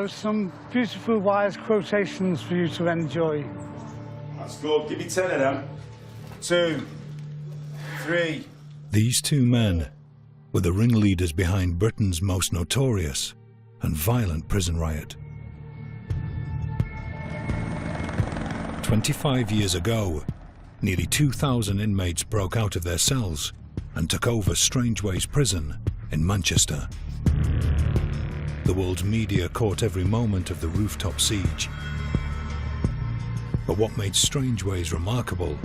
now some beautiful, wise quotations for you to enjoy. That's good. Give me 10 of them. 2, 3. These two men were the ringleaders behind Britain's most notorious and violent prison riot. 25 years ago, nearly 2,000 inmates broke out of their cells and took over Strangeways Prison in Manchester. The world's media caught every moment of the rooftop siege. But what made Strangeways remarkable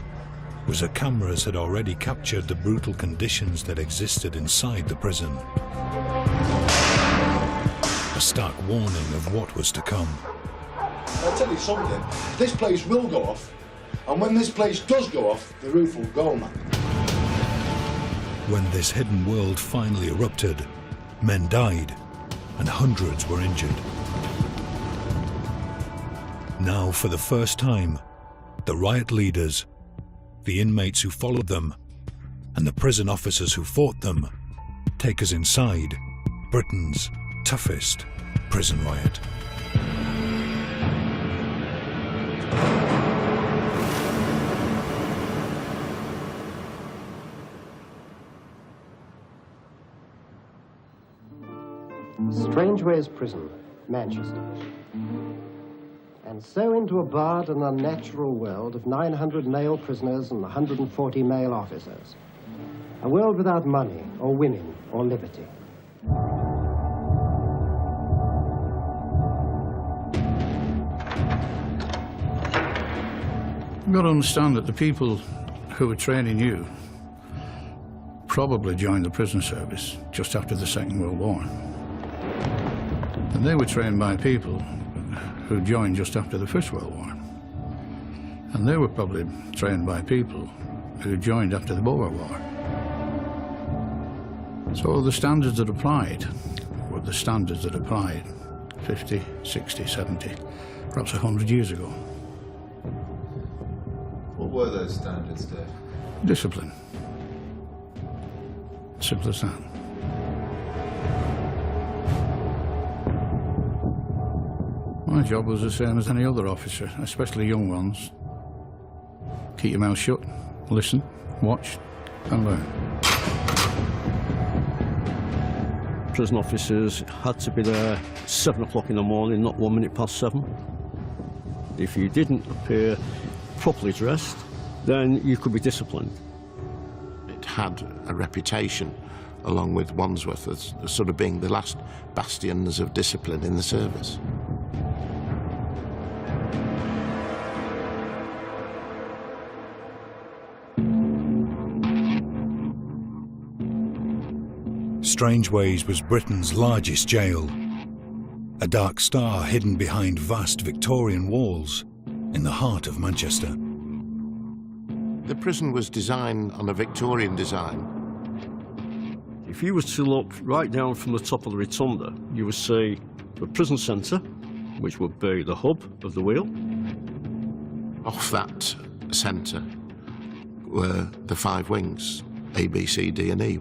was that cameras had already captured the brutal conditions that existed inside the prison. A stark warning of what was to come. I'll tell you something, this place will go off, and when this place does go off, the roof will go, man. When this hidden world finally erupted, men died and hundreds were injured. Now, for the first time, the riot leaders, the inmates who followed them, and the prison officers who fought them take us inside Britain's toughest prison riot. Strangeways Prison, Manchester. And so into a barred and unnatural world of 900 male prisoners and 140 male officers. A world without money, or women, or liberty. You've got to understand that the people who were training you probably joined the prison service just after the Second World War. And they were trained by people who joined just after the First World War. And they were probably trained by people who joined after the Boer War. So the standards that applied were the standards that applied 50, 60, 70, perhaps 100 years ago. What were those standards, Dave? Discipline. Simple as that. My job was the same as any other officer, especially young ones. Keep your mouth shut, listen, watch, and learn. Prison officers had to be there 7 o'clock in the morning, not 1 minute past 7. If you didn't appear properly dressed, then you could be disciplined. It had a reputation, along with Wandsworth, as sort of being the last bastions of discipline in the service. Strangeways was Britain's largest jail, a dark star hidden behind vast Victorian walls in the heart of Manchester. The prison was designed on a Victorian design. If you were to look right down from the top of the rotunda, you would see the prison centre, which would be the hub of the wheel. Off that centre were the 5 wings, A, B, C, D and E.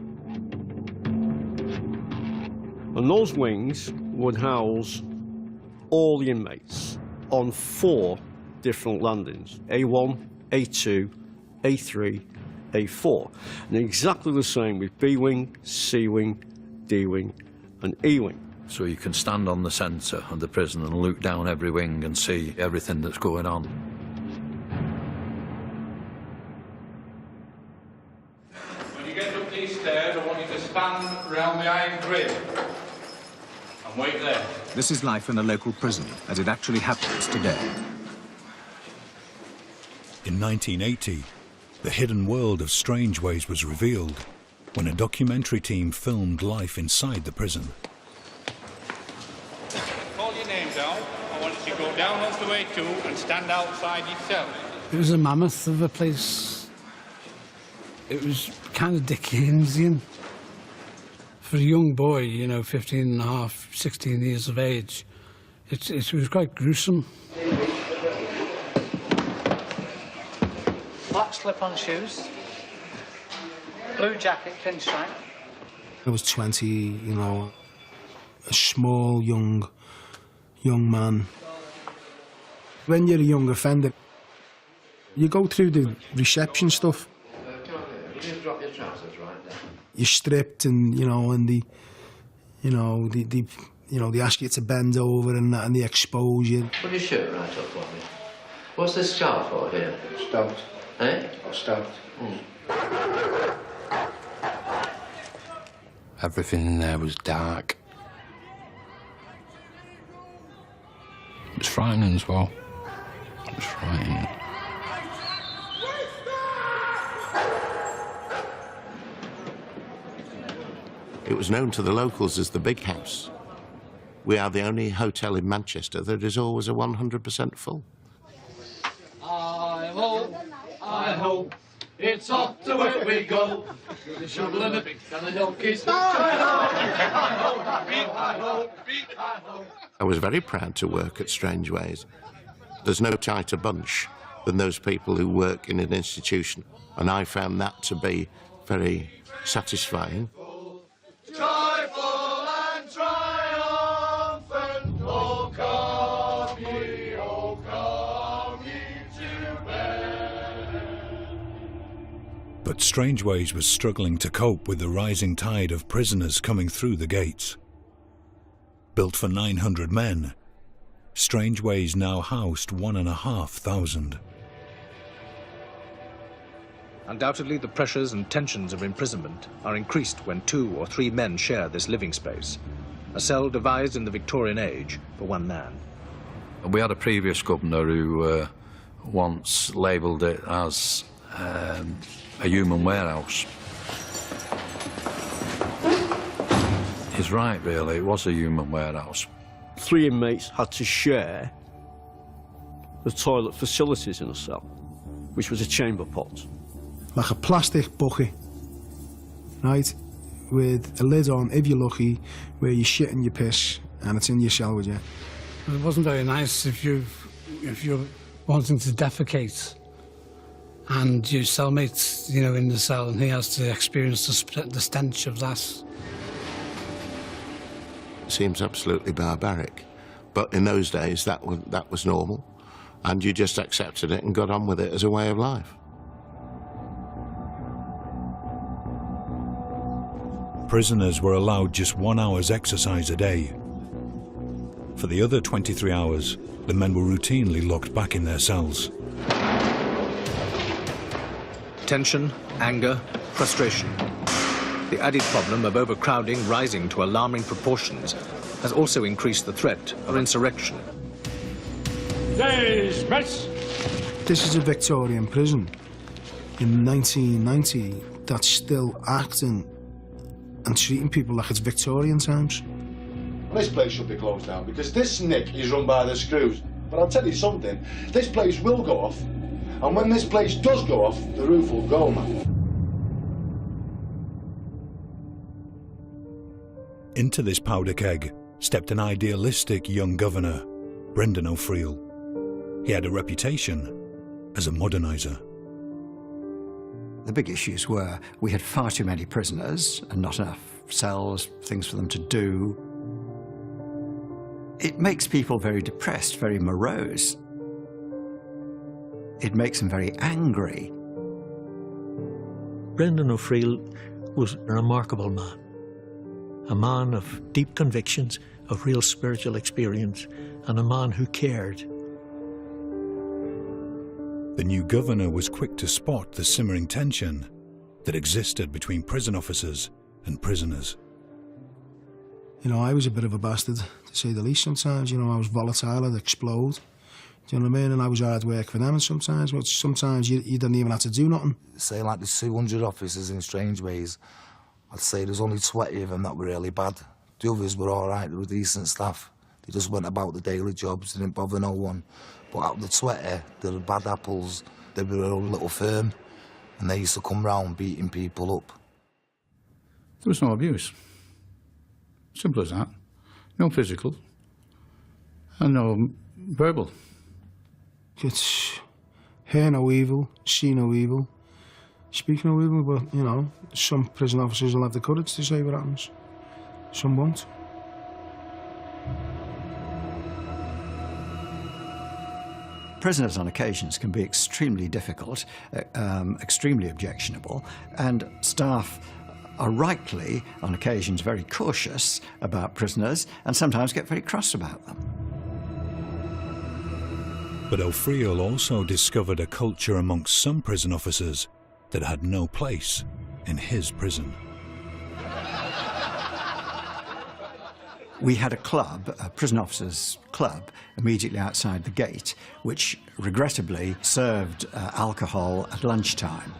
And those wings would house all the inmates on 4 different landings, A1, A2, A3, A4. And exactly the same with B wing, C wing, D wing and E wing. So you can stand on the centre of the prison and look down every wing and see everything that's going on. When you get up these stairs, I want you to stand around the iron grid and wait there. This is life in a local prison, as it actually happens today. In 1980, the hidden world of Strangeways was revealed when a documentary team filmed life inside the prison. Call your name down. I want you to go down onto A2 and stand outside your cell. It was a mammoth of a place. It was kind of Dickensian. For a young boy, you know, 15 and a half, 16 years of age, it was quite gruesome. Black slip-on shoes, blue jacket, pinstripe. I was 20, you know, a small, young young man. When you're a young offender, you go through the reception stuff. You're stripped, and they ask you to bend over and that, and they expose you. Put your shirt right up for me. What's this scarf for here? Stabbed. Eh? Stabbed. Everything in there was dark. It was frightening as well. It was frightening. It was known to the locals as the Big House. We are the only hotel in Manchester that is always a 100% full. I hope, it's off to where we go. The shovel and the pick and the donkeys. I was very proud to work at Strange Ways. There's no tighter bunch than those people who work in an institution, and I found that to be very satisfying. Joyful and triumphant, oh come ye to bed. But Strange Ways was struggling to cope with the rising tide of prisoners coming through the gates. Built for 900 men, Strange Ways now housed 1,500. Undoubtedly, the pressures and tensions of imprisonment are increased when 2 or 3 men share this living space, a cell devised in the Victorian age for one man. We had a previous governor who once labelled it as a human warehouse. He's right, really. It was a human warehouse. 3 inmates had to share the toilet facilities in a cell, which was a chamber pot. Like a plastic bucket, right, with a lid on, if you're lucky, where you shit and you piss, and it's in your cell with you. It wasn't very nice if you're wanting to defecate, and your cellmate's, in the cell, and he has to experience the stench of that. It seems absolutely barbaric, but in those days that was normal, and you just accepted it and got on with it as a way of life. Prisoners were allowed just 1 hour's exercise a day. For the other 23 hours, the men were routinely locked back in their cells. Tension, anger, frustration. The added problem of overcrowding rising to alarming proportions has also increased the threat of insurrection. This is a Victorian prison in 1990 that's still acting and treating people like it's Victorian times. This place should be closed down because this nick is run by the screws. But I'll tell you something, this place will go off, and when this place does go off, the roof will go, man. Into this powder keg stepped an idealistic young governor, Brendan O'Friel. He had a reputation as a moderniser. The big issues were we had far too many prisoners and not enough cells, things for them to do. It makes people very depressed, very morose. It makes them very angry. Brendan O'Friel was a remarkable man. A man of deep convictions, of real spiritual experience, and a man who cared. The new governor was quick to spot the simmering tension that existed between prison officers and prisoners. I was a bit of a bastard, to say the least sometimes. I was volatile, I'd explode. Do you know what I mean? And I was hard work for them, and sometimes you didn't even have to do nothing. Say like there's 200 officers in Strange Ways, I'd say there's only 20 of them that were really bad. The others were all right, they were decent staff. They just went about the daily jobs, they didn't bother no one. But out of the 20, there were bad apples, they were a little firm, and they used to come round beating people up. There was no abuse. Simple as that. No physical, and no verbal. It's hear no evil, see no evil, speak no evil, but, some prison officers will have the courage to say what happens. Some won't. prisoners on occasions can be extremely difficult, extremely objectionable, and staff are rightly, on occasions, very cautious about prisoners and sometimes get very cross about them. But O'Friel also discovered a culture amongst some prison officers that had no place in his prison. We had a club, a prison officers' club, immediately outside the gate, which regrettably served alcohol at lunchtime.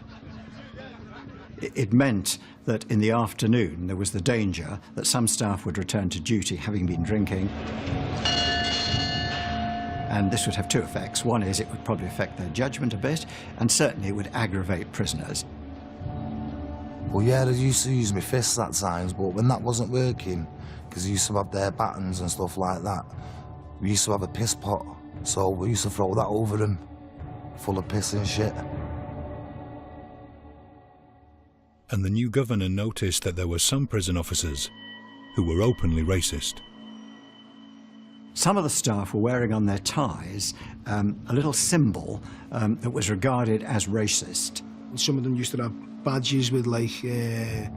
It meant that in the afternoon there was the danger that some staff would return to duty having been drinking. And this would have two effects. One is it would probably affect their judgment a bit, and certainly it would aggravate prisoners. Well, yeah, they used to use my fists at times, but when that wasn't working, because they used to have their batons and stuff like that, we used to have a piss pot, so we used to throw that over them, full of piss and shit. And the new governor noticed that there were some prison officers who were openly racist. Some of the staff were wearing on their ties a little symbol that was regarded as racist. Some of them used to have badges with, like, you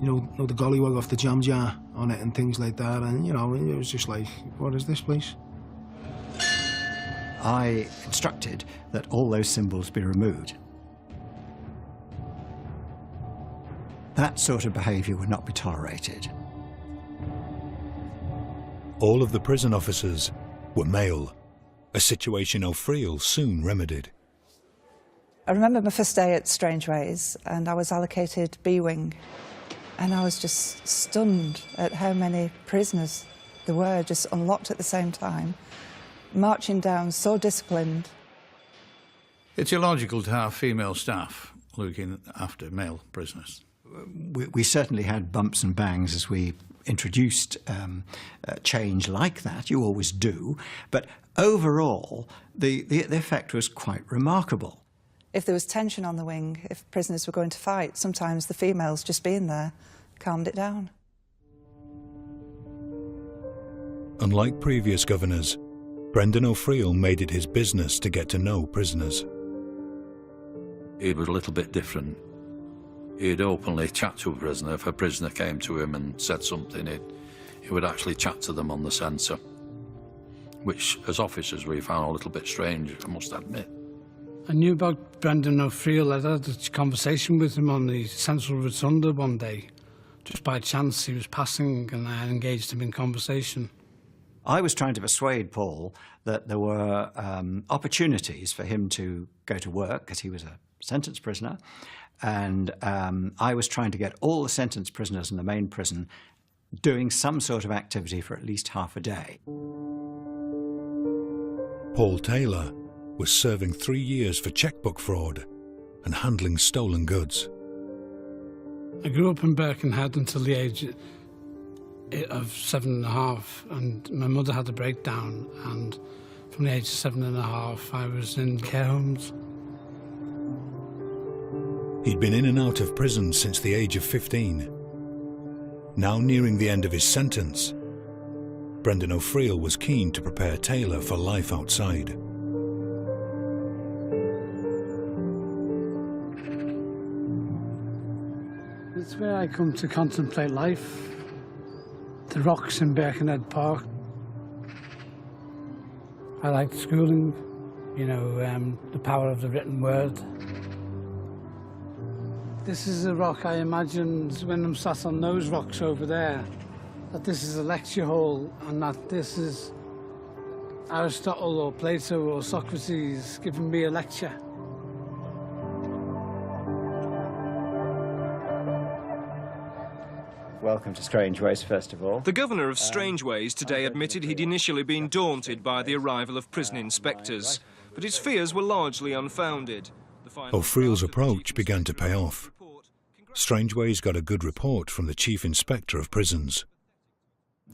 know, the gollywog off the jam jar on it and things like that, and, you know, it was just like, what is this place? I instructed that all those symbols be removed. That sort of behaviour would not be tolerated. All of the prison officers were male, a situation O'Friel soon remedied. I remember my first day at Strangeways, and I was allocated B wing, and I was just stunned at how many prisoners there were, just unlocked at the same time, marching down, so disciplined. It's illogical to have female staff looking after male prisoners. We certainly had bumps and bangs as we introduced change like that. You always do. But overall, the effect was quite remarkable. If there was tension on the wing, if prisoners were going to fight, sometimes the females just being there calmed it down. Unlike previous governors, Brendan O'Friel made it his business to get to know prisoners. He was a little bit different. He'd openly chat to a prisoner. If a prisoner came to him and said something, he would actually chat to them on the censor, which, as officers, we found a little bit strange, I must admit. I knew about Brendan O'Friel. I had a conversation with him on the Central Rotunda one day. Just by chance, he was passing, and I engaged him in conversation. I was trying to persuade Paul that there were opportunities for him to go to work, because he was a sentence prisoner, and I was trying to get all the sentence prisoners in the main prison doing some sort of activity for at least half a day. Paul Taylor was serving 3 years for checkbook fraud and handling stolen goods. I grew up in Birkenhead until the age of 7.5, and my mother had a breakdown, and from the age of 7.5 I was in care homes. He'd been in and out of prison since the age of 15. Now nearing the end of his sentence, Brendan O'Friel was keen to prepare Taylor for life outside. It's where I come to contemplate life. The rocks in Birkenhead Park. I liked schooling, you know, the power of the written word. This is a rock I imagined when I'm sat on those rocks over there, that this is a lecture hall and that this is Aristotle or Plato or Socrates giving me a lecture. Welcome to Strangeways, first of all. The governor of Strangeways today admitted he'd initially been daunted by the arrival of prison inspectors, but his fears were largely unfounded. O'Friel's approach began to pay off. Strangeways got a good report from the Chief Inspector of Prisons.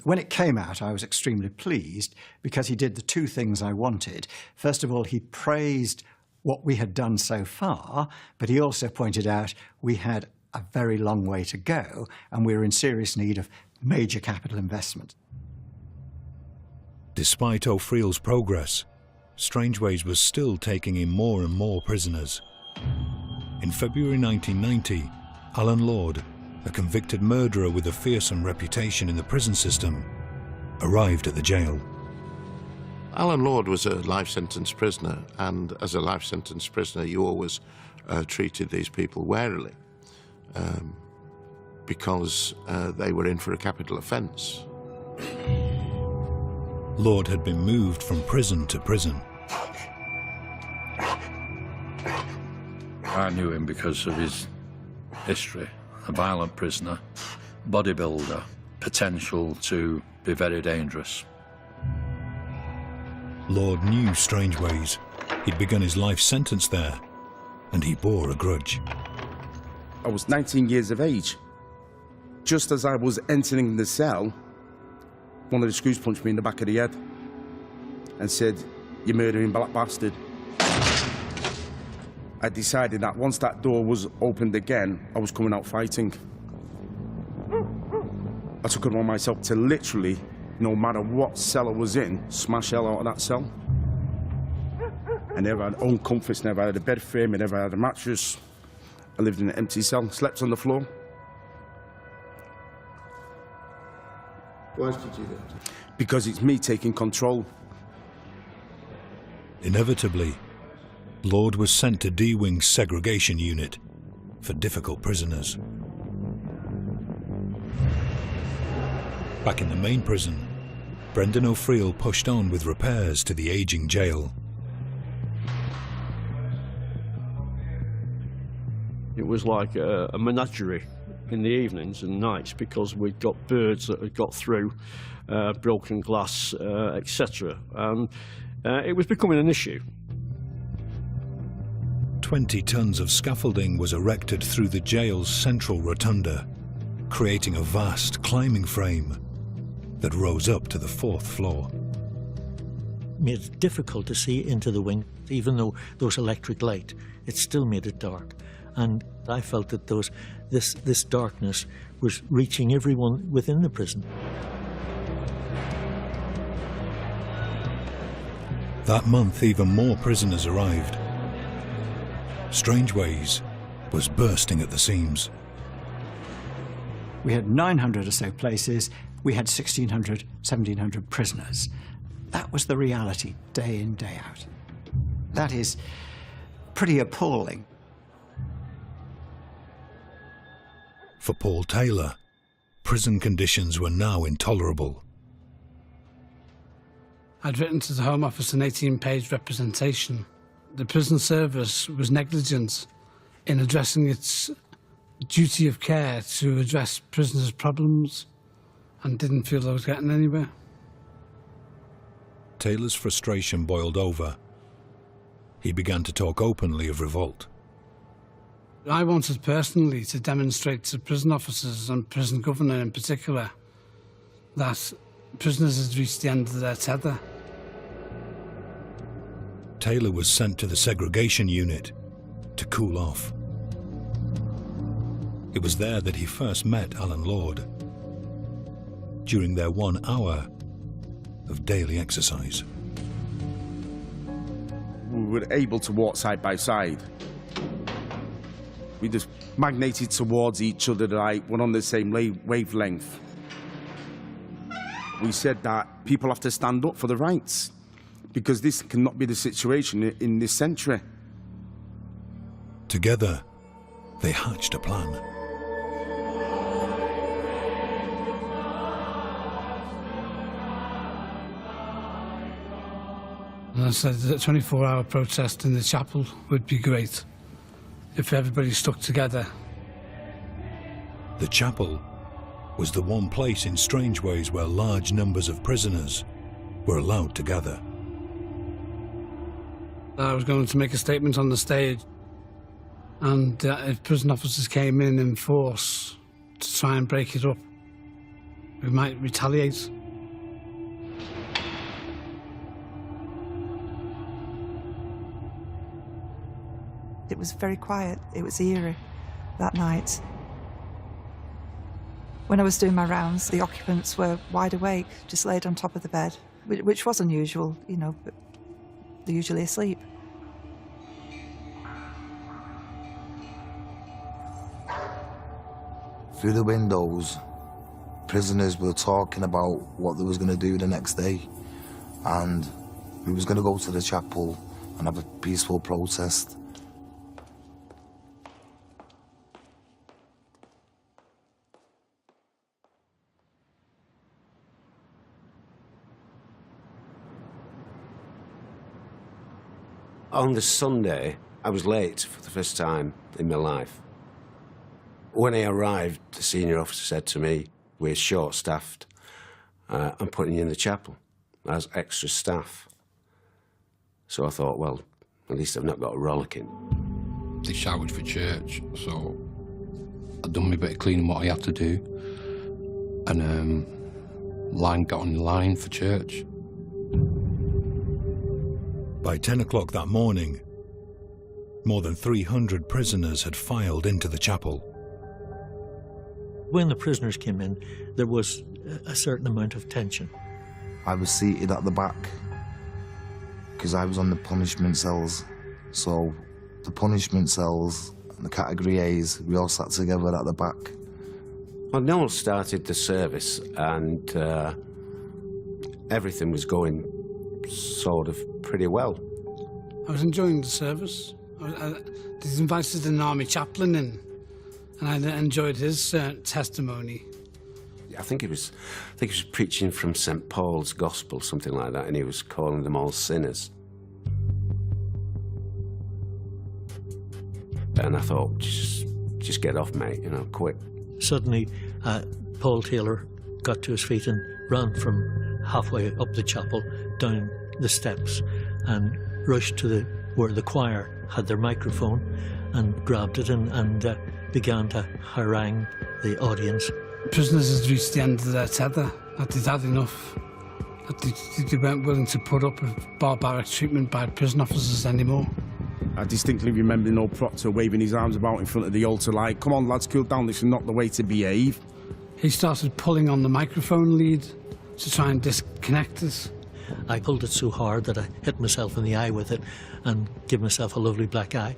When it came out, I was extremely pleased because he did the two things I wanted. First of all, he praised what we had done so far, but he also pointed out we had a very long way to go and we were in serious need of major capital investment. Despite O'Friel's progress, Strangeways was still taking in more and more prisoners. In February 1990, Alan Lord, a convicted murderer with a fearsome reputation in the prison system, arrived at the jail. Alan Lord was a life sentence prisoner, and as a life sentence prisoner you always treated these people warily because they were in for a capital offence. Lord had been moved from prison to prison. I knew him because of his history. A violent prisoner, bodybuilder, potential to be very dangerous. Lord knew Strangeways. He'd begun his life sentence there, and he bore a grudge. I was 19 years of age. Just as I was entering the cell, one of the screws punched me in the back of the head and said, "You murdering black bastard." I decided that once that door was opened again, I was coming out fighting. I took it on myself to literally, no matter what cell I was in, smash hell out of that cell. I never had own comforts, never had a bed frame, I never had a mattress. I lived in an empty cell, slept on the floor. Why did you do that? Because it's me taking control. Inevitably, Lord was sent to D-Wing's segregation unit for difficult prisoners. Back in the main prison, Brendan O'Friel pushed on with repairs to the aging jail. It was like a menagerie in the evenings and nights because we'd got birds that had got through, broken glass, etc. And it was becoming an issue. 20 tons of scaffolding was erected through the jail's central rotunda, creating a vast climbing frame that rose up to the 4th floor. Made it difficult to see into the wing. Even though there was electric light, it still made it dark. And I felt that this darkness was reaching everyone within the prison. That month, even more prisoners arrived. Strangeways was bursting at the seams. We had 900 or so places. We had 1,600, 1,700 prisoners. That was the reality, day in, day out. That is pretty appalling. For Paul Taylor, prison conditions were now intolerable. I'd written to the Home Office an 18-page representation. The prison service was negligent in addressing its duty of care to address prisoners' problems and didn't feel I was getting anywhere. Taylor's frustration boiled over. He began to talk openly of revolt. I wanted personally to demonstrate to prison officers and prison governor in particular that prisoners had reached the end of their tether. Taylor was sent to the segregation unit to cool off. It was there that he first met Alan Lord, during their 1 hour of daily exercise. We were able to walk side by side. We just magneted towards each other, like we're on the same wavelength. We said that people have to stand up for the rights, because this cannot be the situation in this century. Together, they hatched a plan. And I said that a 24-hour protest in the chapel would be great if everybody stuck together. The chapel was the one place in Strangeways where large numbers of prisoners were allowed to gather. I was going to make a statement on the stage, and if prison officers came in force to try and break it up, we might retaliate. It was very quiet. It was eerie that night. When I was doing my rounds, the occupants were wide awake, just laid on top of the bed, which was unusual, you know, but They're usually asleep. Through the windows, prisoners were talking about what they was going to do the next day, and we was going to go to the chapel and have a peaceful protest. On the Sunday, I was late for the first time in my life. When I arrived, the senior officer said to me, "We're short-staffed. I'm putting you in the chapel as extra staff." So I thought, well, at least I've not got a rollicking. They shouted for church, so I'd done my bit of cleaning what I had to do, and got on the line for church. By 10 o'clock that morning, more than 300 prisoners had filed into the chapel. When the prisoners came in, there was a certain amount of tension. I was seated at the back because I was on the punishment cells. So the punishment cells and the category A's, we all sat together at the back. Well, Noel started the service, and everything was going sort of pretty well. I was enjoying the service. They invited an army chaplain in, and I enjoyed his testimony. I think he was preaching from St. Paul's Gospel, something like that, and he was calling them all sinners. And I thought, just get off, mate, you know, quit. Suddenly, Paul Taylor got to his feet and ran from halfway up the chapel, down the steps, and rushed to where the choir had their microphone, and grabbed it and began to harangue the audience. Prisoners had reached the end of their tether, that they'd had enough, that they weren't willing to put up with barbaric treatment by prison officers anymore. I distinctly remember Noel Proctor waving his arms about in front of the altar like, "Come on, lads, cool down, this is not the way to behave." He started pulling on the microphone lead to try and disconnect us. I pulled it so hard that I hit myself in the eye with it and gave myself a lovely black eye.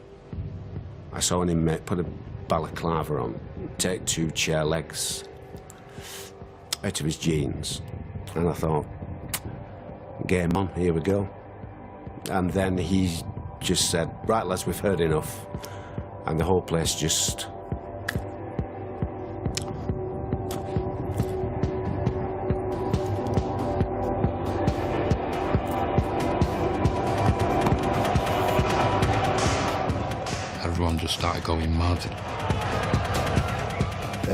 I saw an inmate put a balaclava on, take 2 chair legs out of his jeans, and I thought, game on, here we go. And then he just said, "Right, lads, we've heard enough," and the whole place just... Everyone just started going mad.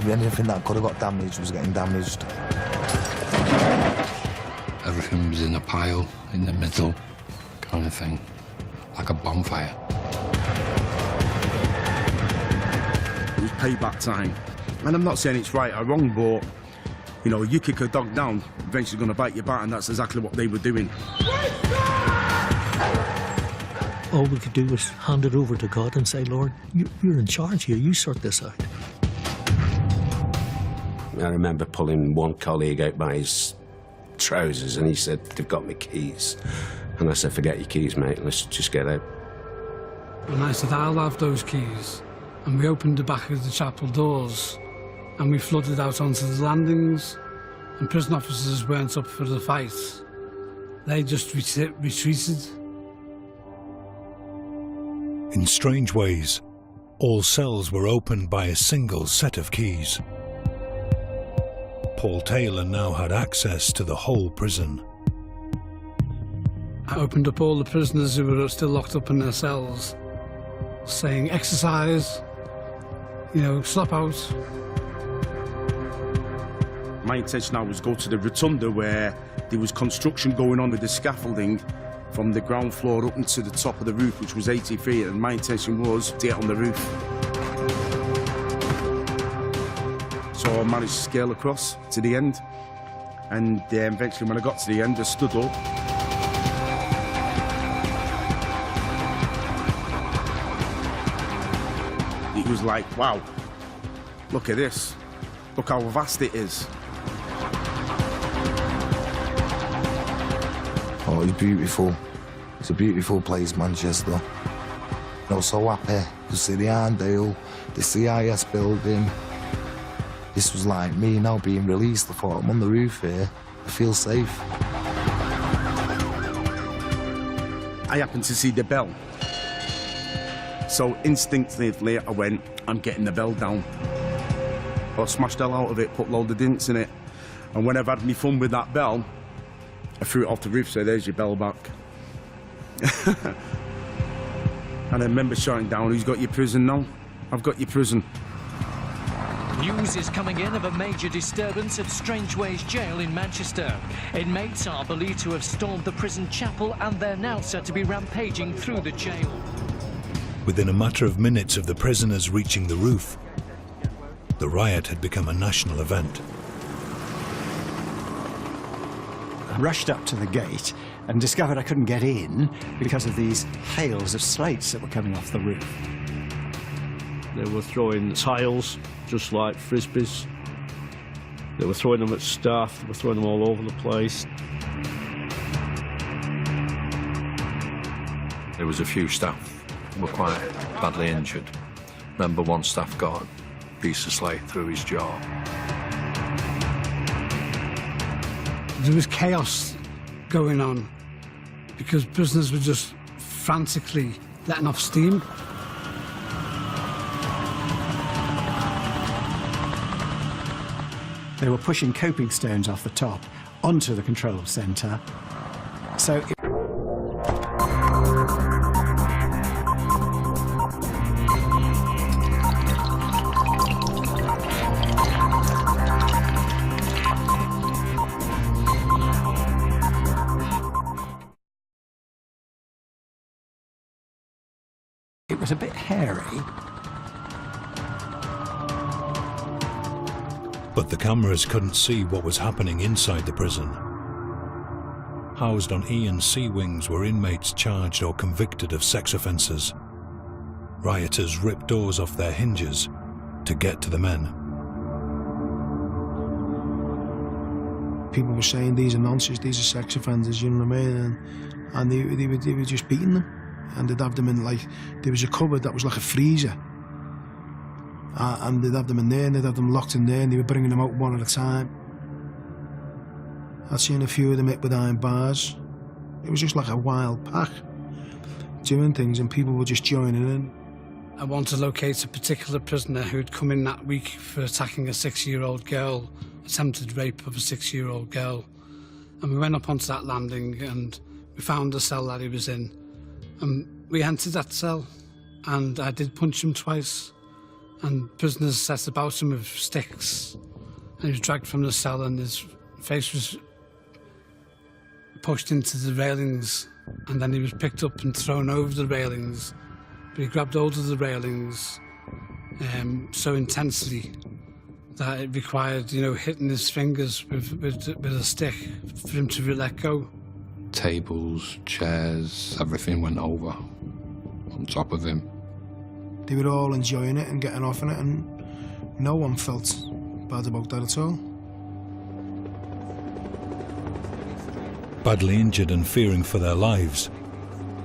Anything that could have got damaged was getting damaged. Everything was in a pile, in the middle, kind of thing, like a bonfire. It was payback time. And I'm not saying it's right or wrong, but, you know, you kick a dog down, eventually going to bite your back, and that's exactly what they were doing. All we could do was hand it over to God and say, "Lord, you're in charge here, you sort this out." I remember pulling one colleague out by his trousers, and he said, "They've got my keys." And I said, "Forget your keys, mate, let's just get out." And I said, "I'll have those keys." And we opened the back of the chapel doors, and we flooded out onto the landings, and prison officers weren't up for the fight. They just retreated. In strange ways, all cells were opened by a single set of keys. Paul Taylor now had access to the whole prison. I opened up all the prisoners who were still locked up in their cells, saying, "Exercise, you know, slop out." My intention now was to go to the rotunda where there was construction going on with the scaffolding from the ground floor up into the top of the roof, which was 80 feet, and my intention was to get on the roof. So I managed to scale across to the end, and eventually when I got to the end, I stood up. It was like, wow, look at this. Look how vast it is. Oh, it was beautiful. It's a beautiful place, Manchester. I'm so happy to see the Arndale, the CIS building. This was like me now being released. I thought, I'm on the roof here. I feel safe. I happened to see the bell. So instinctively I went, I'm getting the bell down. I smashed the hell out of it, put a load of dints in it. And when I've had me fun with that bell, I threw it off the roof, so there's your bell back. And I remember shouting down, who's got your prison now? I've got your prison. News is coming in of a major disturbance at Strangeways Jail in Manchester. Inmates are believed to have stormed the prison chapel and they're now said to be rampaging through the jail. Within a matter of minutes of the prisoners reaching the roof, the riot had become a national event. I rushed up to the gate and discovered I couldn't get in because of these hails of slates that were coming off the roof. They were throwing tiles, just like frisbees. They were throwing them at staff, they were throwing them all over the place. There was a few staff who were quite badly injured. Remember, one staff got a piece of slate through his jaw. There was chaos going on because prisoners were just frantically letting off steam. They were pushing coping stones off the top onto the control centre. So it was a bit hairy. But the cameras couldn't see what was happening inside the prison. Housed on E and C wings were inmates charged or convicted of sex offences. Rioters ripped doors off their hinges to get to the men. People were saying these are nonsense, these are sex offenders, you know what I mean? And they were just beating them. And they'd have them in, like, there was a cupboard that was like a freezer. And they'd have them in there, and they'd have them locked in there, and they were bringing them out one at a time. I'd seen a few of them hit with iron bars. It was just like a wild pack doing things, and people were just joining in. I want to locate a particular prisoner who'd come in that week for attacking a 6-year-old girl, attempted rape of a 6-year-old girl. And we went up onto that landing and we found the cell that he was in. And we entered that cell, and I did punch him twice. And prisoners set about him with sticks. And he was dragged from the cell, and his face was pushed into the railings. And then he was picked up and thrown over the railings. But he grabbed hold of the railings so intensely that it required, you know, hitting his fingers with a stick for him to let go. Tables, chairs, everything went over on top of him. They were all enjoying it and getting off on it, and no one felt bad about that at all. Badly injured and fearing for their lives,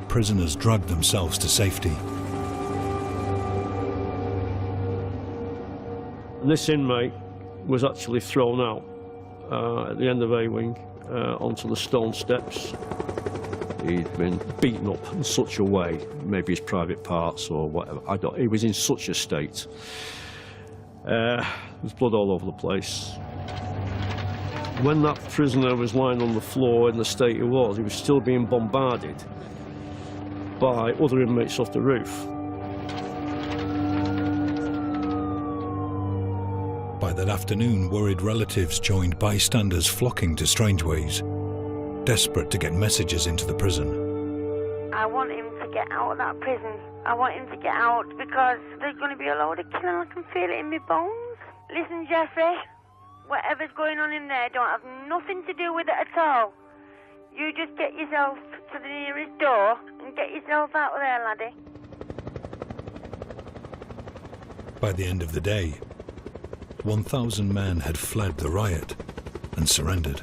prisoners dragged themselves to safety. This inmate was actually thrown out at the end of A wing onto the stone steps. He'd been beaten up in such a way, maybe his private parts or whatever. He was in such a state. There was blood all over the place. When that prisoner was lying on the floor in the state he was still being bombarded by other inmates off the roof. By that afternoon, worried relatives joined bystanders flocking to Strangeways, desperate to get messages into the prison. I want him to get out of that prison. I want him to get out because there's going to be a load of killing. I can feel it in my bones. Listen, Jeffrey, whatever's going on in there don't have nothing to do with it at all. You just get yourself to the nearest door and get yourself out of there, laddie. By the end of the day, 1,000 men had fled the riot and surrendered.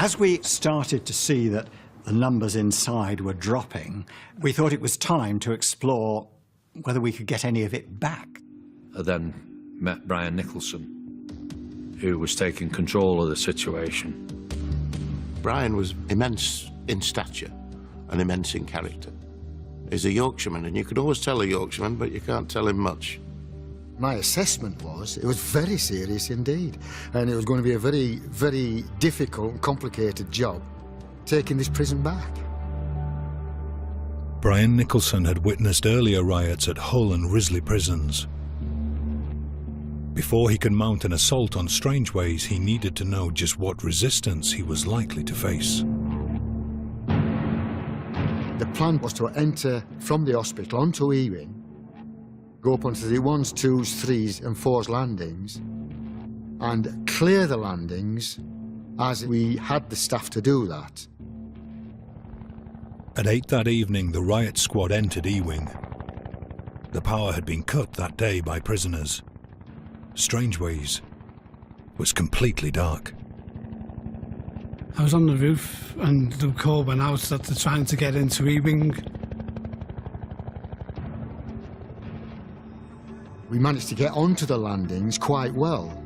As we started to see that the numbers inside were dropping, we thought it was time to explore whether we could get any of it back. I then met Brian Nicholson, who was taking control of the situation. Brian was immense in stature and immense in character. He's a Yorkshireman, and you can always tell a Yorkshireman, but you can't tell him much. My assessment was it was very serious indeed, and it was going to be a very, very difficult and complicated job taking this prison back. Brian Nicholson had witnessed earlier riots at Hull and Risley prisons. Before he could mount an assault on Strangeways, he needed to know just what resistance he was likely to face. The plan was to enter from the hospital onto Ewing, go up onto the 1s, 2s, 3s and 4s landings and clear the landings as we had the staff to do that. At 8 that evening, the riot squad entered Ewing. The power had been cut that day by prisoners. Strangeways was completely dark. I was on the roof and the call went out that they're trying to get into Ewing. We managed to get onto the landings quite well.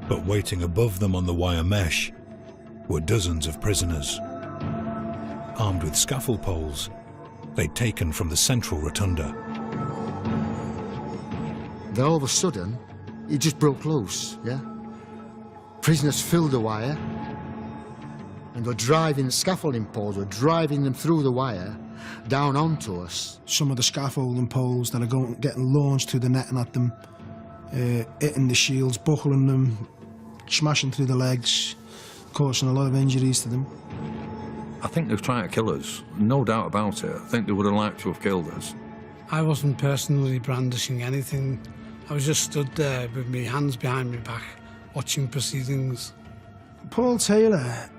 But waiting above them on the wire mesh were dozens of prisoners. Armed with scaffold poles they'd taken from the central rotunda. Then all of a sudden, it just broke loose, yeah? Prisoners filled the wire, and were driving, scaffolding poles were driving them through the wire down onto us. Some of the scaffolding poles that are getting launched through the netting at them, hitting the shields, buckling them, smashing through the legs, causing a lot of injuries to them. I think they were trying to kill us, no doubt about it. I think they would have liked to have killed us. I wasn't personally brandishing anything. I was just stood there with my hands behind my back, watching proceedings. Paul Taylor,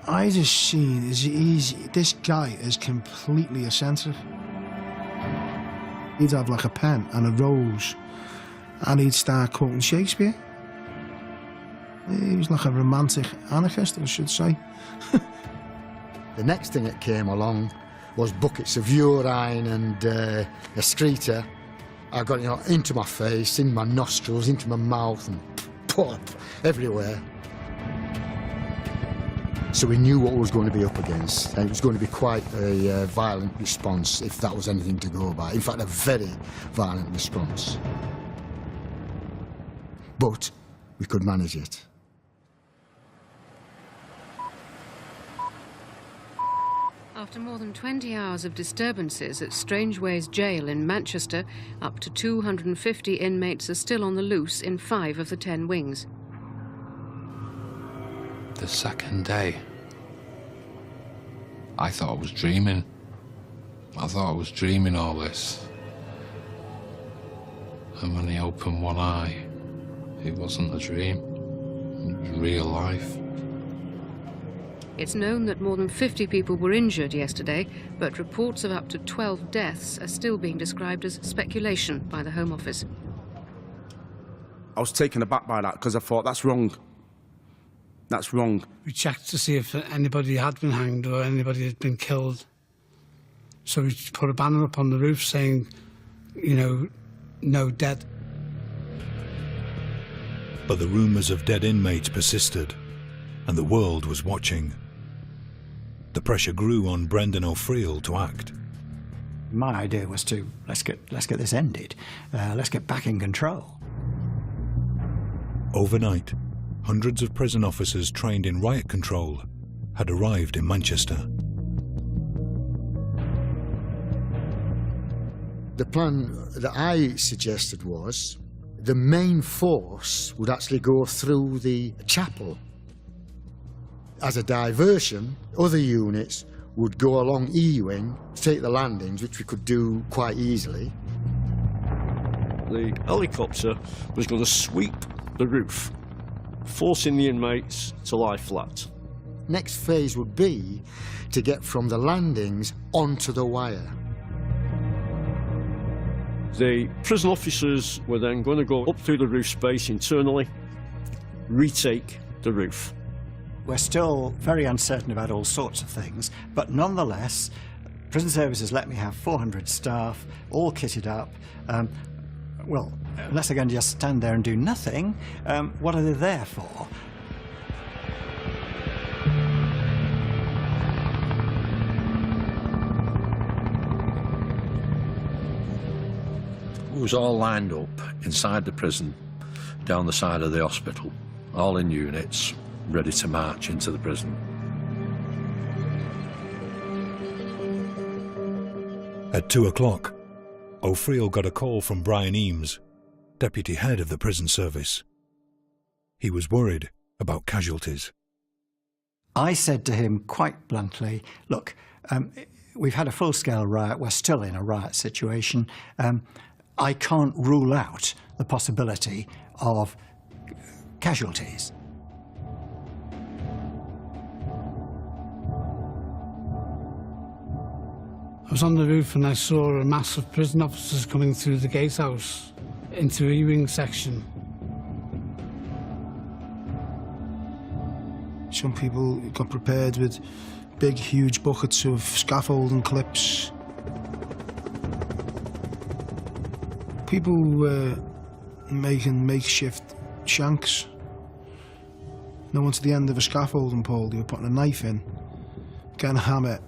I just seen this guy is completely eccentric. He'd have like a pen and a rose, and he'd start quoting Shakespeare. He was like a romantic anarchist, I should say. The next thing that came along was buckets of urine and excreta. I got into my face, in my nostrils, into my mouth, and pop everywhere. So we knew what we was going to be up against, and it was going to be quite a violent response if that was anything to go by. In fact, a very violent response. But we could manage it. After more than 20 hours of disturbances at Strangeways Jail in Manchester, up to 250 inmates are still on the loose in 5 of the 10 wings. The second day, I thought I was dreaming. I thought I was dreaming all this. And when I opened one eye, it wasn't a dream. It was real life. It's known that more than 50 people were injured yesterday, but reports of up to 12 deaths are still being described as speculation by the Home Office. I was taken aback by that because I thought, that's wrong. That's wrong. We checked to see if anybody had been hanged or anybody had been killed. So we put a banner up on the roof saying, you know, no dead. But the rumours of dead inmates persisted, and the world was watching. The pressure grew on Brendan O'Friel to act. My idea was to, let's get this ended. Let's get back in control. Overnight, hundreds of prison officers trained in riot control had arrived in Manchester. The plan that I suggested was the main force would actually go through the chapel. As a diversion, other units would go along Ewing to take the landings, which we could do quite easily. The helicopter was going to sweep the roof, forcing the inmates to lie flat. Next phase would be to get from the landings onto the wire. The prison officers were then going to go up through the roof space internally, retake the roof. We're still very uncertain about all sorts of things, but nonetheless, Prison Services let me have 400 staff, all kitted up. Well, unless they're going to just stand there and do nothing, what are they there for? It was all lined up inside the prison, down the side of the hospital, all in units, ready to march into the prison. At 2 o'clock, O'Friel got a call from Brian Eames, deputy head of the prison service. He was worried about casualties. I said to him quite bluntly, look, we've had a full-scale riot, we're still in a riot situation. I can't rule out the possibility of casualties. I was on the roof and I saw a mass of prison officers coming through the gatehouse into the E-wing section. Some people got prepared with big, huge buckets of scaffolding clips. People were making makeshift shanks. No one to the end of a scaffolding pole. They were putting a knife in, getting a hammer,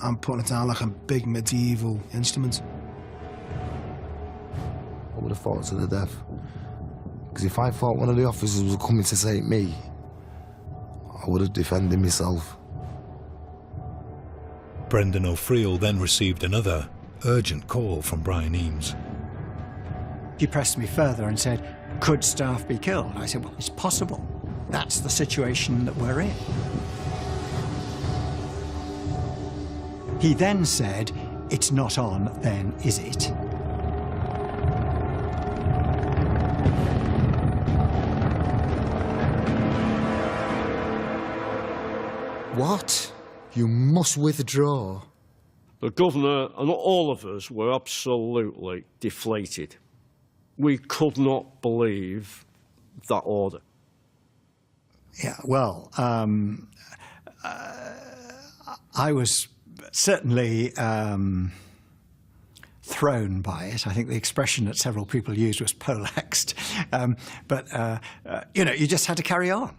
and putting it down like a big medieval instrument. I would have fought to the death. Because if I thought one of the officers was coming to save me, I would have defended myself. Brendan O'Friel then received another urgent call from Brian Eames. He pressed me further and said, could staff be killed? I said, well, it's possible. That's the situation that we're in. He then said, it's not on, then, is it? What? You must withdraw. The governor and all of us were absolutely deflated. We could not believe that order. Yeah, well, I was certainly thrown by it. I think the expression that several people used was poleaxed. You know, you just had to carry on.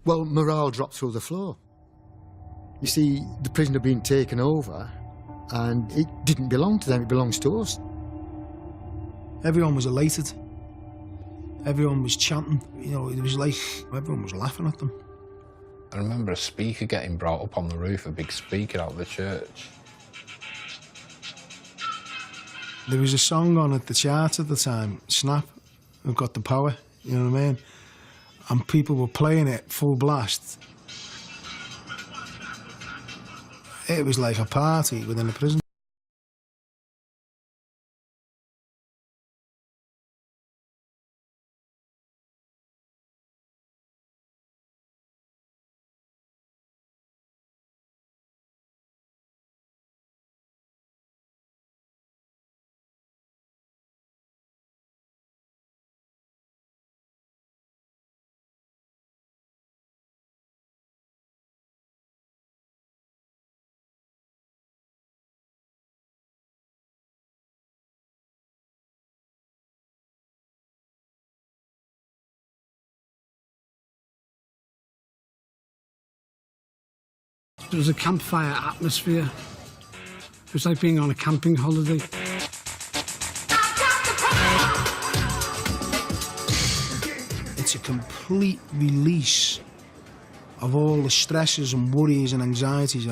Well, morale dropped through the floor. You see, the prison had been taken over, and it didn't belong to them, it belongs to us. Everyone was elated. Everyone was chanting. You know, it was like everyone was laughing at them. I remember a speaker getting brought up on the roof, a big speaker out of the church. There was a song on at the chart at the time, Snap, I've Got the Power, you know what I mean? And people were playing it full blast. It was like a party within a prison. There was a campfire atmosphere. It was like being on a camping holiday. It's a complete release of all the stresses and worries and anxieties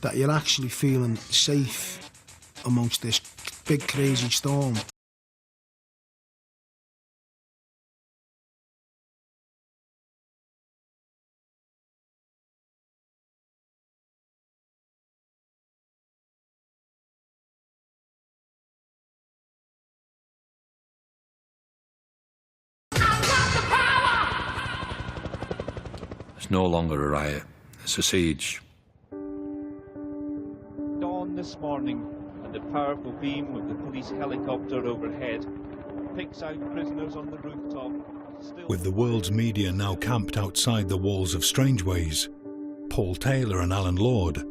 that you're actually feeling safe amongst this big crazy storm. It's no longer a riot, it's a siege. Dawn this morning, and a powerful beam of the police helicopter overhead picks out prisoners on the rooftop With the world's media now camped outside the walls of Strangeways, Paul Taylor and Alan Lord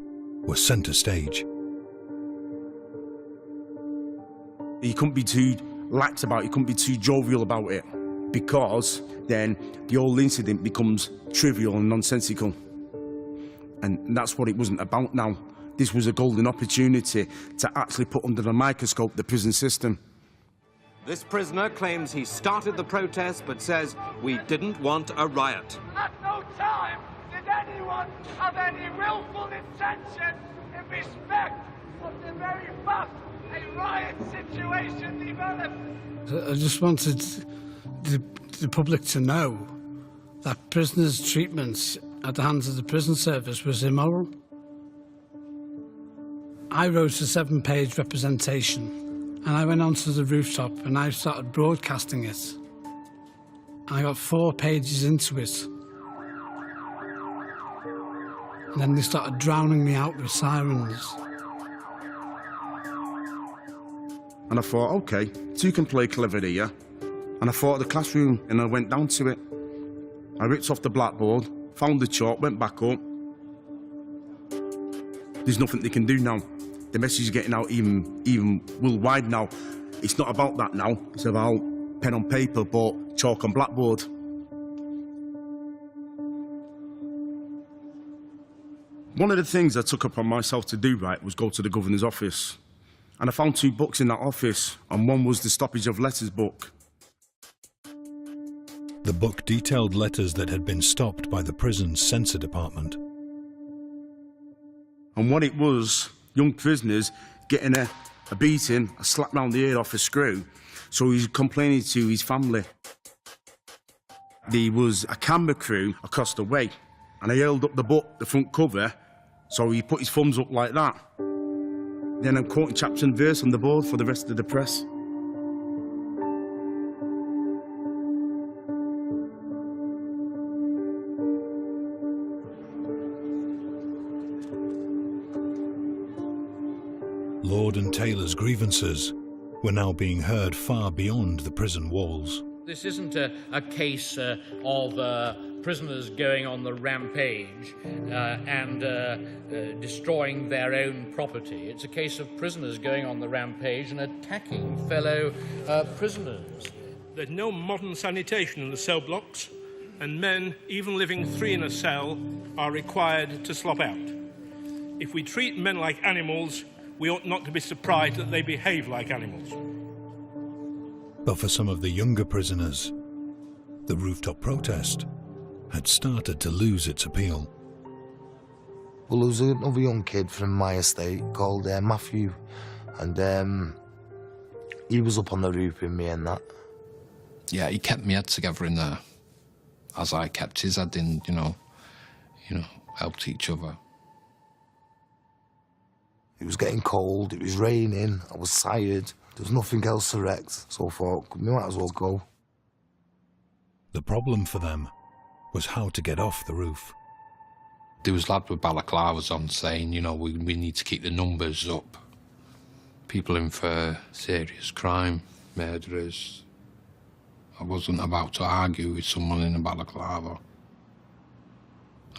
were centre stage. You couldn't be too lax about it, you couldn't be too jovial about it, because then the whole incident becomes trivial and nonsensical. And that's what it wasn't about now. This was a golden opportunity to actually put under the microscope the prison system. This prisoner claims he started the protest, but says we didn't want a riot. At no time did anyone have any willful intention in respect of the very fact a riot situation developed. I just wanted the public to know that prisoners' treatment at the hands of the prison service was immoral. I wrote a 7-page representation, and I went onto the rooftop and I started broadcasting it. I got 4 pages into it, and then they started drowning me out with sirens. And I thought, okay, 2 can play clever here. And I thought of the classroom, and I went down to it. I ripped off the blackboard, found the chalk, went back up. There's nothing they can do now. The message is getting out even worldwide now. It's not about that now. It's about pen on paper, but chalk on blackboard. One of the things I took upon myself to do, right, was go to the governor's office. And I found 2 books in that office, and one was the Stoppage of Letters book. The book detailed letters that had been stopped by the prison's censor department. And what it was, young prisoners getting a beating, a slap round the head off a screw, so he's complaining to his family. There was a camera crew across the way, and I held up the book, the front cover, so he put his thumbs up like that. Then I'm quoting chapter and verse on the board for the rest of the press. Lord and Taylor's grievances were now being heard far beyond the prison walls. This isn't a case of prisoners going on the rampage and destroying their own property. It's a case of prisoners going on the rampage and attacking fellow prisoners. There's no modern sanitation in the cell blocks, and men, even living 3 in a cell, are required to slop out. If we treat men like animals, we ought not to be surprised that they behave like animals. But for some of the younger prisoners, the rooftop protest had started to lose its appeal. Well, there was another young kid from my estate called Matthew, and he was up on the roof with me and that. Yeah, he kept me head together in there, as I kept his head in, you know, helped each other. It was getting cold, it was raining, I was tired, there was nothing else to wreck, so I thought, we might as well go. The problem for them was how to get off the roof. There was lads with balaclavas on saying, we need to keep the numbers up. People in for serious crime, murderers. I wasn't about to argue with someone in a balaclava.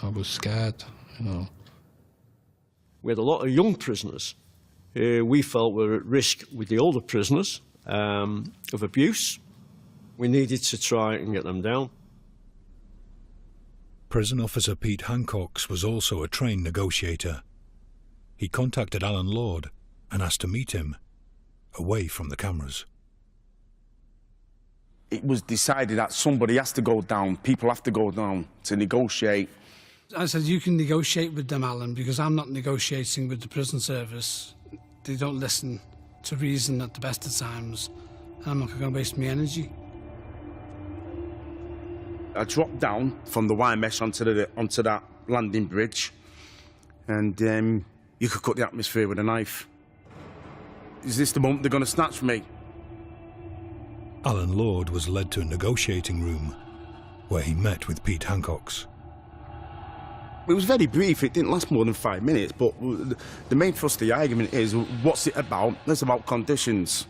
I was scared, We had a lot of young prisoners we felt were at risk with the older prisoners of abuse. We needed to try and get them down. Prison officer Pete Hancock was also a trained negotiator. He contacted Alan Lord and asked to meet him, away from the cameras. It was decided that somebody has to go down, people have to go down to negotiate. I said, you can negotiate with them, Alan, because I'm not negotiating with the prison service. They don't listen to reason at the best of times. I'm not going to waste my energy. I dropped down from the wire mesh onto that landing bridge, and you could cut the atmosphere with a knife. Is this the moment they're going to snatch me? Alan Lord was led to a negotiating room, where he met with Pete Hancock. It was very brief, it didn't last more than 5 minutes, but the main thrust of the argument is, what's it about? It's about conditions.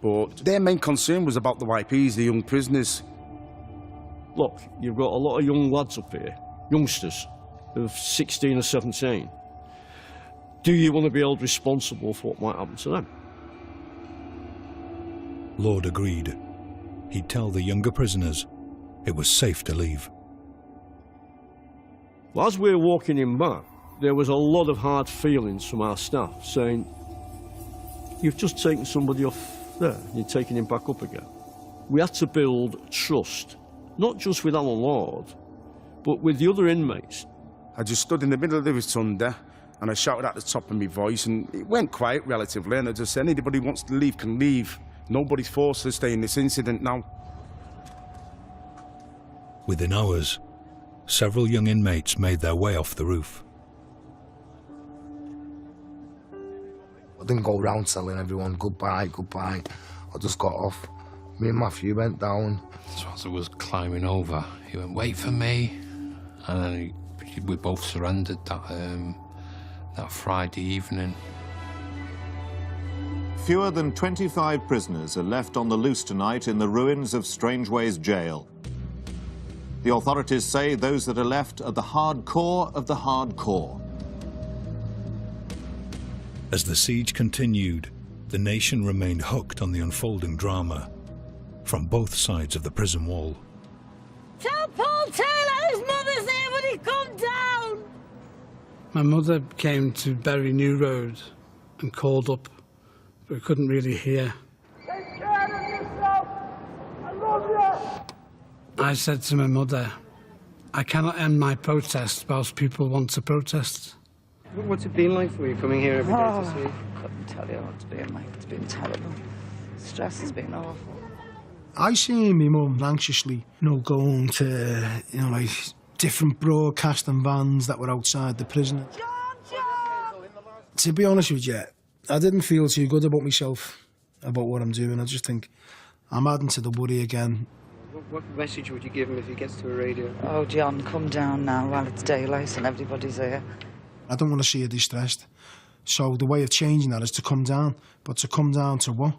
But their main concern was about the YPs, the young prisoners. Look, you've got a lot of young lads up here, youngsters of 16 or 17. Do you want to be held responsible for what might happen to them? Lord agreed. He'd tell the younger prisoners it was safe to leave. Well, as we were walking in back, there was a lot of hard feelings from our staff saying, you've just taken somebody off there, you're taking him back up again. We had to build trust, not just with Alan Lord, but with the other inmates. I just stood in the middle of the rotunda and I shouted at the top of my voice, and it went quiet relatively, and I just said, anybody who wants to leave can leave. Nobody's forced to stay in this incident now. Within hours, several young inmates made their way off the roof. I didn't go around telling everyone goodbye, goodbye. I just got off. Me and Matthew went down. So as I was climbing over, he went, wait for me. And then we both surrendered that Friday evening. Fewer than 25 prisoners are left on the loose tonight in the ruins of Strangeways Jail. The authorities say those that are left are the hardcore of the hardcore. As the siege continued, the nation remained hooked on the unfolding drama from both sides of the prison wall. Tell Paul Taylor his mother's here when he come down! My mother came to Bury New Road and called up, but we couldn't really hear. Take care of yourself! I love you! I said to my mother, I cannot end my protest whilst people want to protest. What's it been like for you coming here every day to see? Couldn't tell you what it's been like. It's been terrible. Stress has been awful. I seen my mum anxiously, going to, like different broadcasting vans that were outside the prison. To be honest with you, I didn't feel too good about myself, about what I'm doing. I just think I'm adding to the worry again. What message would you give him if he gets to a radio? Oh, John, come down now while it's daylight and everybody's here. I don't want to see her distressed. So the way of changing that is to come down. But to come down to what?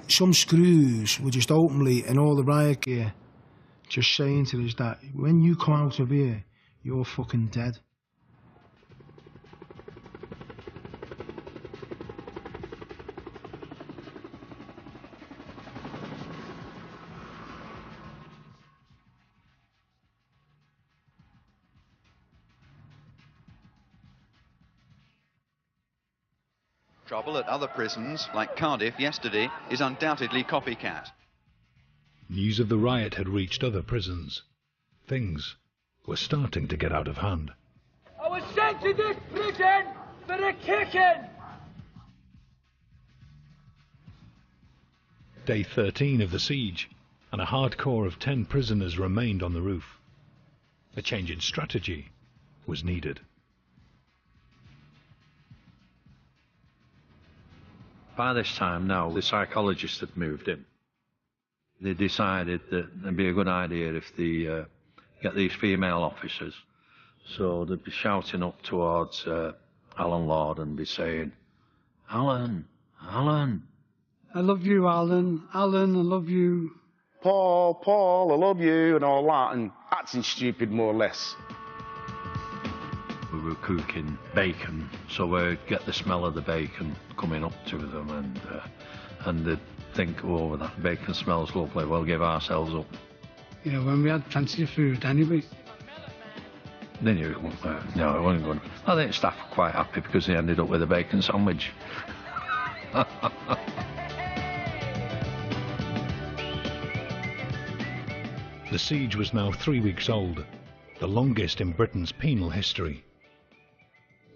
Some screws were just openly in all the riot gear just saying to us that when you come out of here, you're fucking dead. Trouble at other prisons, like Cardiff yesterday, is undoubtedly copycat. News of the riot had reached other prisons. Things were starting to get out of hand. I was sent to this prison for a kicking! Day 13 of the siege, and a hardcore of 10 prisoners remained on the roof. A change in strategy was needed. By this time now, the psychologists had moved in. They decided that it'd be a good idea if they get these female officers. So they'd be shouting up towards Alan Lord and be saying, Alan, Alan. I love you, Alan. Alan, I love you. Paul, I love you, and all that, and acting stupid more or less. We were cooking bacon, so we'd get the smell of the bacon coming up to them, and they'd think, oh, that bacon smells lovely, we'll give ourselves up. When we had plenty of food anyway. They knew it wasn't work. No, it wasn't good. I think staff were quite happy because they ended up with a bacon sandwich. The siege was now 3 weeks old, the longest in Britain's penal history.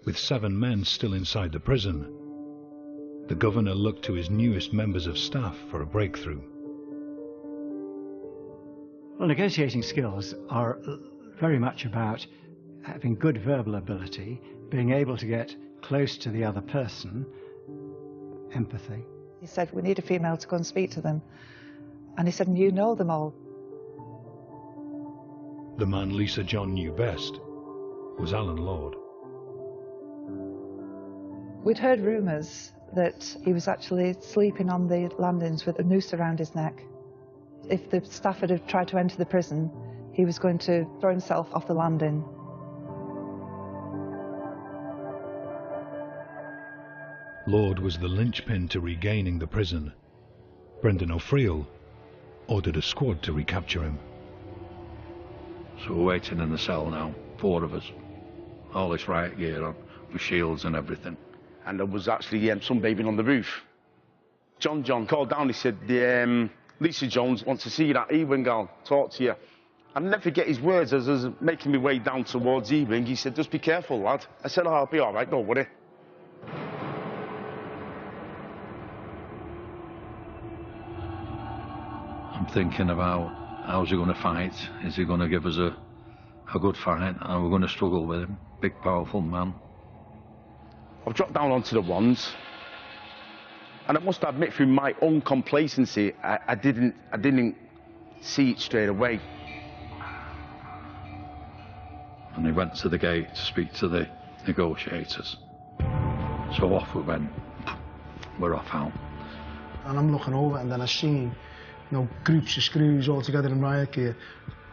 With 7 men still inside the prison, the governor looked to his newest members of staff for a breakthrough. Well, negotiating skills are very much about having good verbal ability, being able to get close to the other person, empathy. He said, we need a female to go and speak to them. And he said, you know them all. The man Lisa John knew best was Alan Lord. We'd heard rumours that he was actually sleeping on the landings with a noose around his neck. If the staff had tried to enter the prison, he was going to throw himself off the landing. Lord was the linchpin to regaining the prison. Brendan O'Friel ordered a squad to recapture him. So we're waiting in the cell now, 4 of us. All this riot gear on, with shields and everything. And there was actually sunbathing on the roof. John called down, he said, Lisa Jones wants to see you at E-Wing, I'll talk to you. I'll never forget his words as I was making my way down towards E-Wing. He said, just be careful, lad. I said, oh, I'll be all right, don't worry. I'm thinking about how's he going to fight? Is he going to give us a good fight? Are we going to struggle with him? Big, powerful man. I've dropped down onto the ones, and I must admit, through my own complacency, I didn't see it straight away. And he went to the gate to speak to the negotiators. So off we went. We're off out. And I'm looking over, and then I seen, groups of screws all together in riot gear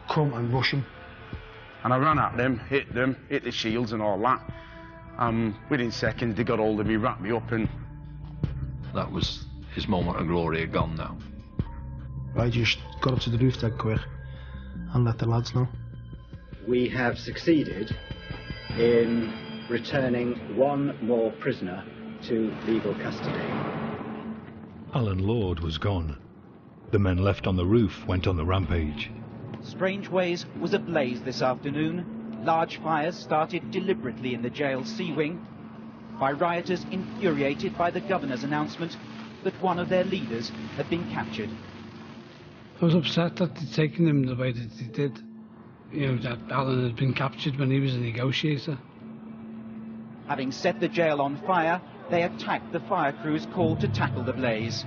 come and rush him. And I ran at them, hit the shields and all that. Within seconds, they got hold of me, wrapped me up, and... That was his moment of glory had gone now. I just got up to the roof dead quick and let the lads know. We have succeeded in returning one more prisoner to legal custody. Alan Lord was gone. The men left on the roof went on the rampage. Strangeways was ablaze this afternoon. Large fires started deliberately in the jail's C wing by rioters infuriated by the governor's announcement that one of their leaders had been captured. I was upset that they'd taken him the way that they did. That Alan had been captured when he was a negotiator. Having set the jail on fire, they attacked the fire crews called to tackle the blaze.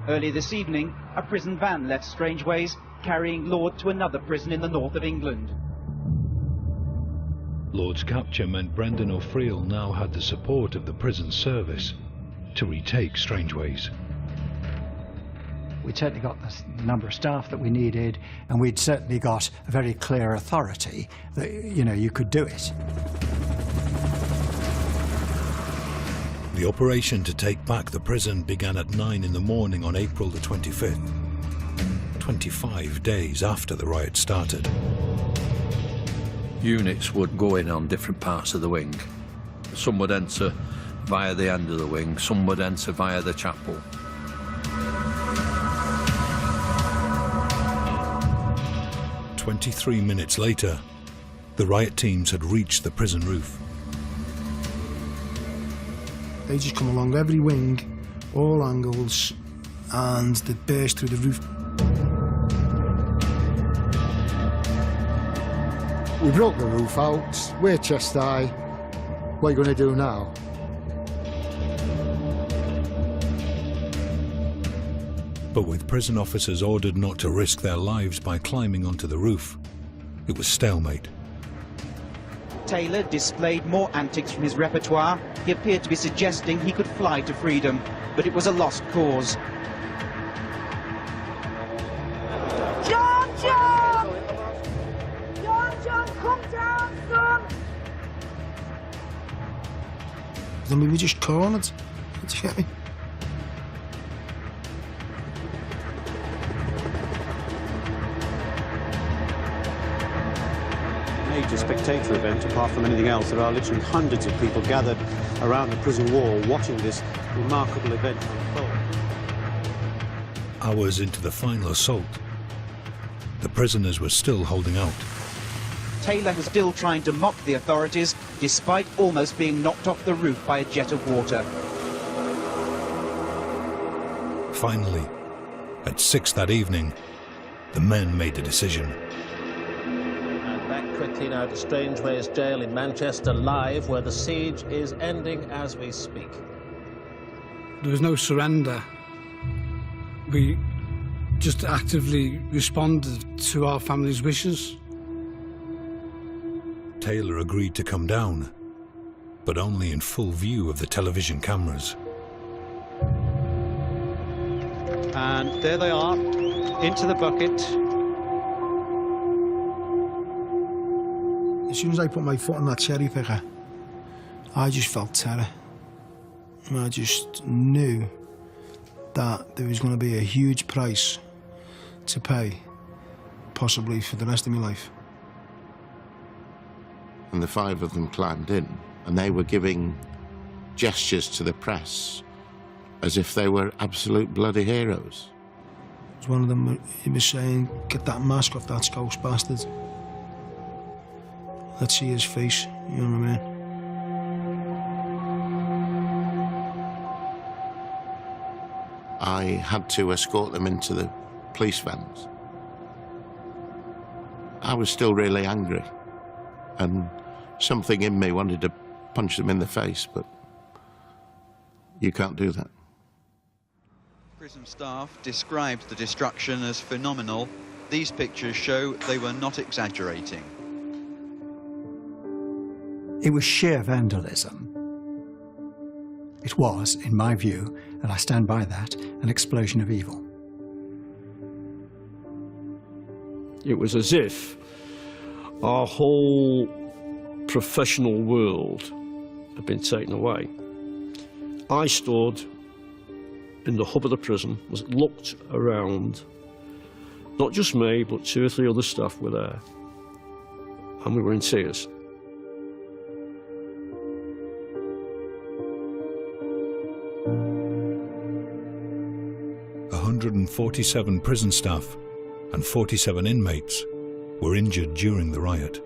Early this evening, a prison van left Strangeways, carrying Lord to another prison in the north of England. Lord's capture meant Brendan O'Friel now had the support of the prison service to retake Strangeways. We'd certainly got the number of staff that we needed, and we'd certainly got a very clear authority that, you could do it. The operation to take back the prison began at 9 in the morning on April the 25th, 25 days after the riot started. Units would go in on different parts of the wing. Some would enter via the end of the wing, some would enter via the chapel. "23 minutes later, the riot teams had reached the prison roof. They just come along every wing, all angles, and they burst through the roof. We broke the roof out, we're chest high. What are you going to do now? But with prison officers ordered not to risk their lives by climbing onto the roof, it was stalemate. Taylor displayed more antics from his repertoire. He appeared to be suggesting he could fly to freedom, but it was a lost cause. John! John, come down, son! Then we were just cornered. Do you get me? Major spectator event. Apart from anything else, there are literally hundreds of people gathered around the prison wall watching this remarkable event unfold. Hours into the final assault, the prisoners were still holding out. Taylor was still trying to mock the authorities, despite almost being knocked off the roof by a jet of water. Finally, at 6 that evening, the men made a decision. And back quickly now to Strangeways Jail in Manchester, live, where the siege is ending as we speak. There was no surrender. We just actively responded to our family's wishes. Taylor agreed to come down, but only in full view of the television cameras. And there they are, into the bucket. As soon as I put my foot on that cherry picker, I just felt terror. And I just knew that there was going to be a huge price to pay, possibly for the rest of my life. And the 5 of them climbed in, and they were giving gestures to the press as if they were absolute bloody heroes. One of them, he was saying, "Get that mask off that ghost bastard. Let's see his face," you know what I mean? I had to escort them into the police vans. I was still really angry, and something in me wanted to punch them in the face, but you can't do that. Prison staff described the destruction as phenomenal. These pictures show they were not exaggerating. It was sheer vandalism. It was, in my view, and I stand by that, an explosion of evil. It was as if our whole professional world had been taken away. I stood in the hub of the prison, looked around. Not just me, but 2 or 3 other staff were there. And we were in tears. A 147 prison staff and 47 inmates were injured during the riot.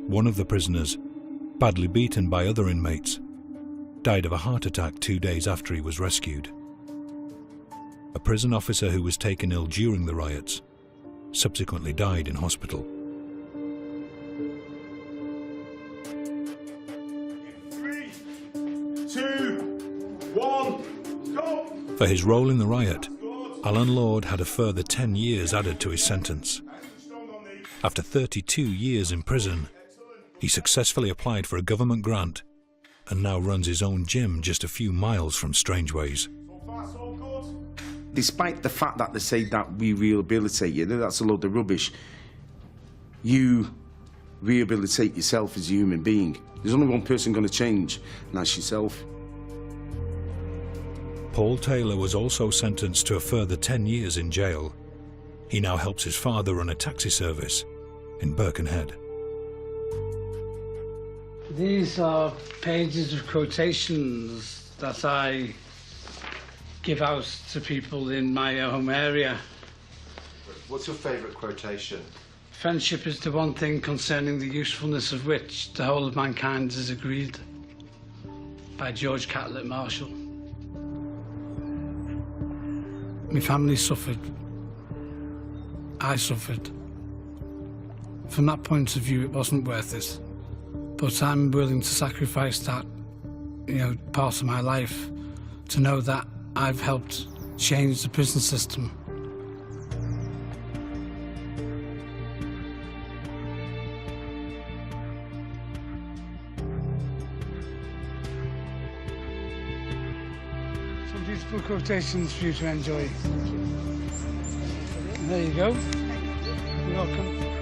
One of the prisoners, badly beaten by other inmates, died of a heart attack 2 days after he was rescued. A prison officer who was taken ill during the riots subsequently died in hospital. 3, 2, 1, go! For his role in the riot, Alan Lord had a further 10 years added to his sentence. After 32 years in prison, he successfully applied for a government grant and now runs his own gym just a few miles from Strangeways. Despite the fact that they say that we rehabilitate you, that's a load of rubbish. You rehabilitate yourself as a human being. There's only one person going to change, and that's yourself. Paul Taylor was also sentenced to a further 10 years in jail. He now helps his father run a taxi service in Birkenhead. These are pages of quotations that I give out to people in my home area. What's your favourite quotation? Friendship is the one thing concerning the usefulness of which the whole of mankind is agreed. By George Catlett Marshall. My family suffered. I suffered. From that point of view, it wasn't worth it. But I'm willing to sacrifice that, part of my life to know that I've helped change the prison system. Some beautiful quotations for you to enjoy. And there you go. You're welcome.